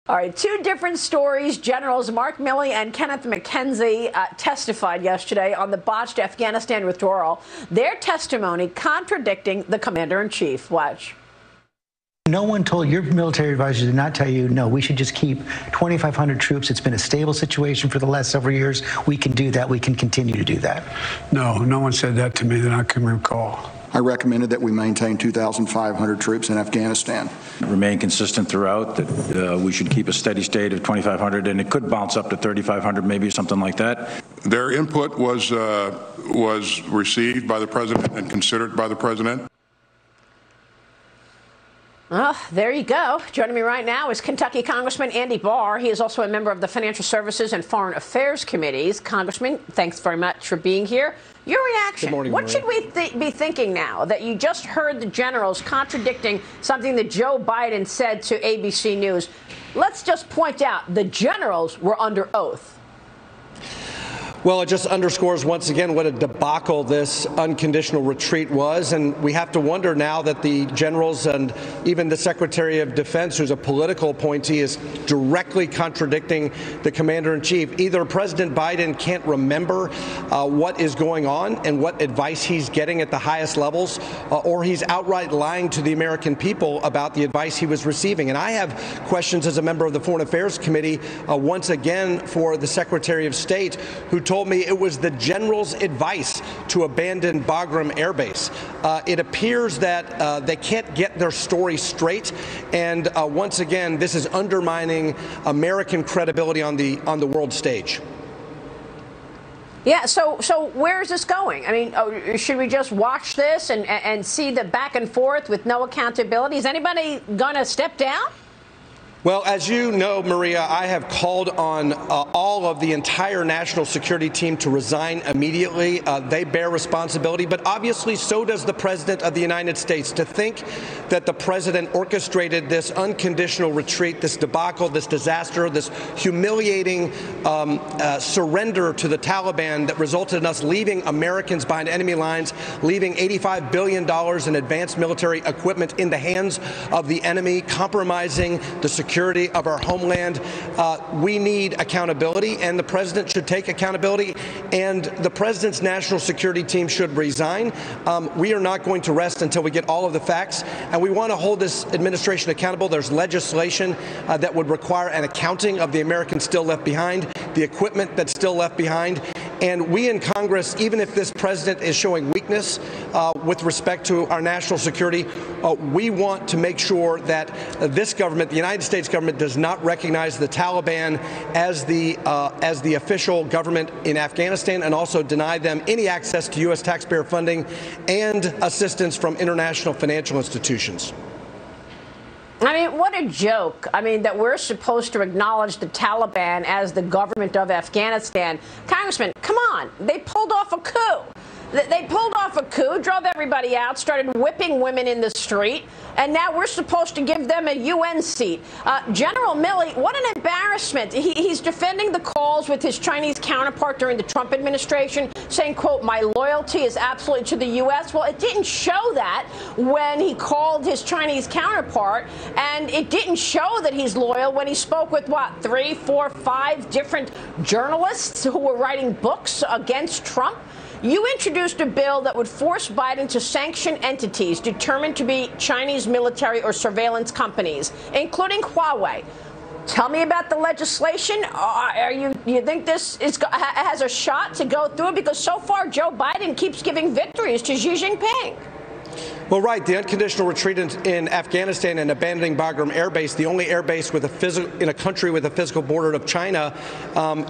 All right, two different stories. Generals Mark Milley and Kenneth McKenzie testified yesterday on the botched Afghanistan withdrawal. Their testimony contradicting the commander-in-chief. Watch. No one told your military advisors did not tell you, no, we should just keep 2,500 troops. It's been a stable situation for the last several years. We can do that. We can continue to do that. No, no one said that to me that I can recall. I recommended that we maintain 2,500 troops in Afghanistan. Remain consistent throughout, that we should keep a steady state of 2,500, and it could bounce up to 3,500, maybe something like that. Their input was received by the president and considered by the president. There you go. Joining me right now is Kentucky Congressman Andy Barr. He is also a member of the Financial Services and Foreign Affairs Committees. Congressman, thanks very much for being here. Your reaction. Good morning, what Maria. should we be thinking now that you just heard the generals contradicting something that Joe Biden said to ABC News? Let's just point out the generals were under oath. Well, it just underscores once again what a debacle this unconditional retreat was. And we have to wonder now that the generals and even the Secretary of Defense, who's a political appointee, is directly contradicting the commander-in-chief. Either President Biden can't remember what is going on and what advice he's getting at the highest levels, or he's outright lying to the American people about the advice he was receiving. And I have questions as a member of the Foreign Affairs Committee, once again, for the Secretary of State, who told me it was the general's advice to abandon Bagram Air Base. It appears that they can't get their story straight, and once again, this is undermining American credibility on the world stage. Yeah, so where is this going? I mean, should we just watch this and see the back and forth with no accountability? Is anybody going to step down? Well, as you know, Maria, I have called on all of the entire national security team to resign immediately. They bear responsibility, but obviously so does the President of the United States. To think that the President orchestrated this unconditional retreat, this debacle, this disaster, this humiliating surrender to the Taliban that resulted in us leaving Americans behind enemy lines, leaving $85 billion in advanced military equipment in the hands of the enemy, compromising the security of our homeland. We need accountability, and the president should take accountability, and the president's national security team should resign. We are not going to rest until we get all of the facts, and we want to hold this administration accountable. There's legislation that would require an accounting of the Americans still left behind, the equipment that's still left behind. And we in Congress, even if this president is showing weakness with respect to our national security, we want to make sure that this government, the United States government, does not recognize the Taliban as the official government in Afghanistan, and also deny them any access to U.S. taxpayer funding and assistance from international financial institutions. I mean, what a joke. I mean, that we're supposed to acknowledge the Taliban as the government of Afghanistan. Congressman, come on. They pulled off a coup. They pulled off a coup, drove everybody out, started whipping women in the street, and now we're supposed to give them a UN seat. General Milley, what an embarrassment. He's defending the calls with his Chinese counterpart during the Trump administration, saying, quote, my loyalty is absolutely to the U.S. Well, it didn't show that when he called his Chinese counterpart, and it didn't show that he's loyal when he spoke with, what, 3, 4, 5 different journalists who were writing books against Trump. You introduced a bill that would force Biden to sanction entities determined to be Chinese military or surveillance companies, including Huawei. Tell me about the legislation. You think this has a shot to go through? Because so far, Joe Biden keeps giving victories to Xi Jinping. Well, right. The unconditional retreat in Afghanistan and abandoning Bagram Air Base, the only air base with in a country with a physical border of China,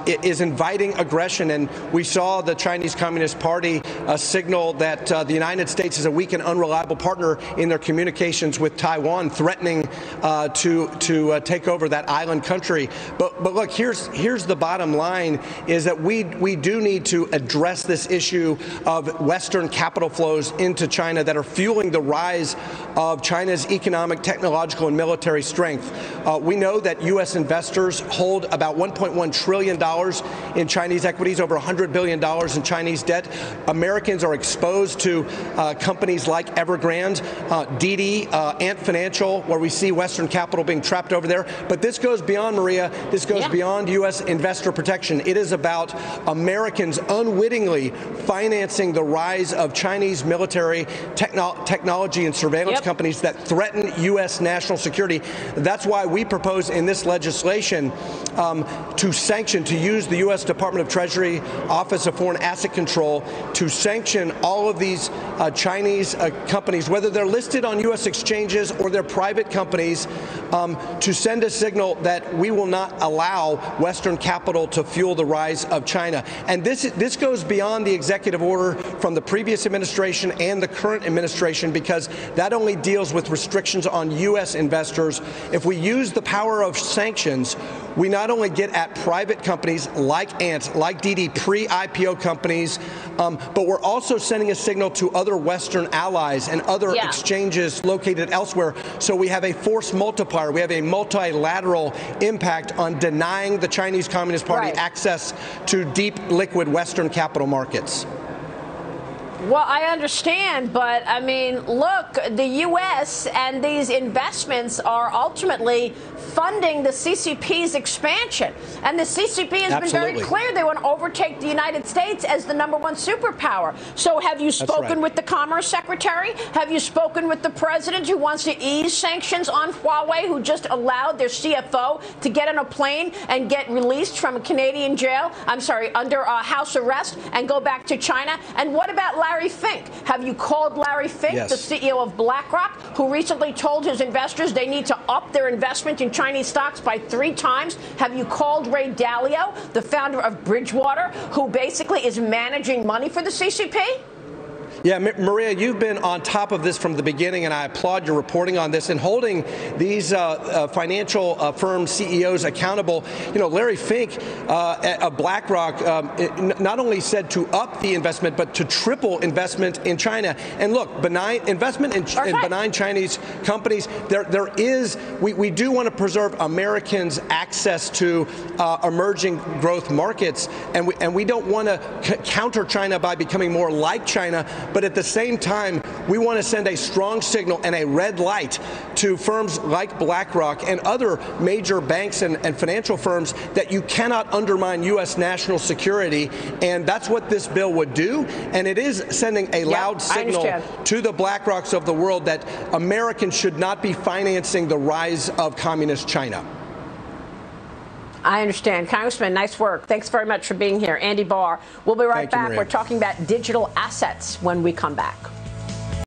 is inviting aggression. And we saw the Chinese Communist Party signal that the United States is a weak and unreliable partner in their communications with Taiwan, threatening to take over that island country. But look, here's the bottom line: is that we do need to address this issue of Western capital flows into China that are fueling fueling the rise of China's economic, technological, and military strength. We know that U.S. investors hold about $1.1 trillion in Chinese equities, over $100 billion in Chinese debt. Americans are exposed to companies like Evergrande, Didi, Ant Financial, where we see Western capital being trapped over there. But this goes beyond, Maria, this goes beyond U.S. investor protection. It is about Americans unwittingly financing the rise of Chinese military technology and surveillance companies that threaten U.S. national security. That's why we propose in this legislation to sanction, to use the U.S. Department of Treasury Office of Foreign Asset Control to sanction all of these Chinese companies, whether they're listed on U.S. exchanges or they're private companies, to send a signal that we will not allow Western capital to fuel the rise of China. And this goes beyond the executive order from the previous administration and the current administration, because that only deals with restrictions on U.S. investors. If we use the power of sanctions, we not only get at private companies like Ant, like Didi, pre-IPO companies, but we're also sending a signal to other Western allies and other exchanges located elsewhere. So we have a force multiplier. We have a multilateral impact on denying the Chinese Communist Party access to deep, liquid Western capital markets. Well, I understand, but I mean, look, the U.S. and these investments are ultimately funding the CCP's expansion. And the CCP has been very clear they want to overtake the United States as the #1 superpower. So have you spoken with the Commerce Secretary? Have you spoken with the President, who wants to ease sanctions on Huawei, who just allowed their CFO to get on a plane and get released from a Canadian jail, under house arrest, and go back to China? And what about Larry Fink? Have you called Larry Fink, the CEO of BlackRock, who recently told his investors they need to up their investment in Chinese stocks by 3 times? Have you called Ray Dalio, the founder of Bridgewater, who basically is managing money for the CCP? Yeah, Maria, you've been on top of this from the beginning, and I applaud your reporting on this and holding these financial firm CEOs accountable. You know, Larry Fink of BlackRock not only said to up the investment, but to triple investment in China. And look, benign investment in benign Chinese companies. We do want to preserve Americans' access to emerging growth markets, and we don't want to counter China by becoming more like China. But at the same time, we want to send a strong signal and a red light to firms like BlackRock and other major banks and financial firms that you cannot undermine U.S. national security. And that's what this bill would do. And it is sending a loud signal to the BlackRocks of the world that Americans should not be financing the rise of communist China. I understand. Congressman, nice work. Thanks very much for being here. Andy Barr. We'll be right back. We're talking about digital assets when we come back.